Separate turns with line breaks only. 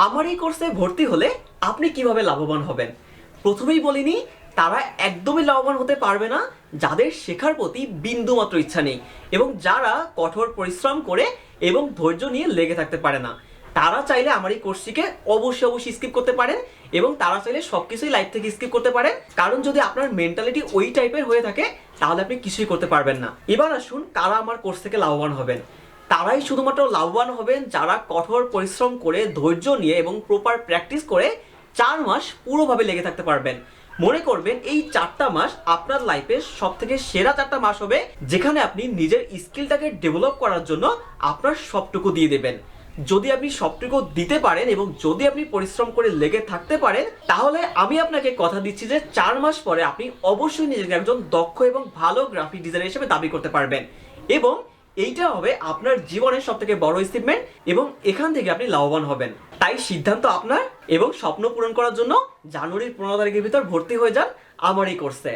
আমার এই কোর্সে ভর্তি হলে আপনি কিভাবে লাভবান হবেন। প্রথমেই বলিনি, তারা একদমই লাভবান হতে পারবে না যাদের শেখার প্রতি বিন্দুমাত্র ইচ্ছা নেই এবং যারা কঠোর পরিশ্রম করে এবং ধৈর্য নিয়ে লেগে থাকতে পারে না। তারা চাইলে আমার এই কোর্সটিকে অবশ্যই স্কিপ করতে পারেন এবং তারা চাইলে সবকিছুই লাইফ থেকে স্কিপ করতে পারেন, কারণ যদি আপনার মেন্টালিটি ওই টাইপের হয়ে থাকে তাহলে আপনি কিছুই করতে পারবেন না। এবার আসুন, কারা আমার কোর্স থেকে লাভবান হবেন। তারাই শুধুমাত্র লাভবান হবেন যারা কঠোর পরিশ্রম করে ধৈর্য নিয়ে এবং প্রপার প্র্যাকটিস করে 4 মাস পুরোভাবে লেগে থাকতে পারবেন। মনে করবেন এই 4টা মাস আপনার লাইফের সব থেকে সেরা 4টা মাস হবে, যেখানে আপনি নিজের স্কিলটাকে ডেভেলপ করার জন্য আপনার সবটুকু দিয়ে দেবেন। যদি আপনি সবটুকু দিতে পারেন এবং যদি আপনি পরিশ্রম করে লেগে থাকতে পারেন, তাহলে আমি আপনাকে কথা দিচ্ছি যে 4 মাস পরে আপনি অবশ্যই নিজেকে একজন দক্ষ এবং ভালো গ্রাফিক ডিজাইনার হিসেবে দাবি করতে পারবেন এবং এইটা হবে আপনার জীবনের সবথেকে বড় অ্যাচিভমেন্ট এবং এখান থেকে আপনি লাভবান হবেন। তাই সিদ্ধান্ত আপনার এবং স্বপ্ন পূরণ করার জন্য জানুয়ারির 15 তারিখের ভিতর ভর্তি হয়ে যান আমার এই কোর্সে।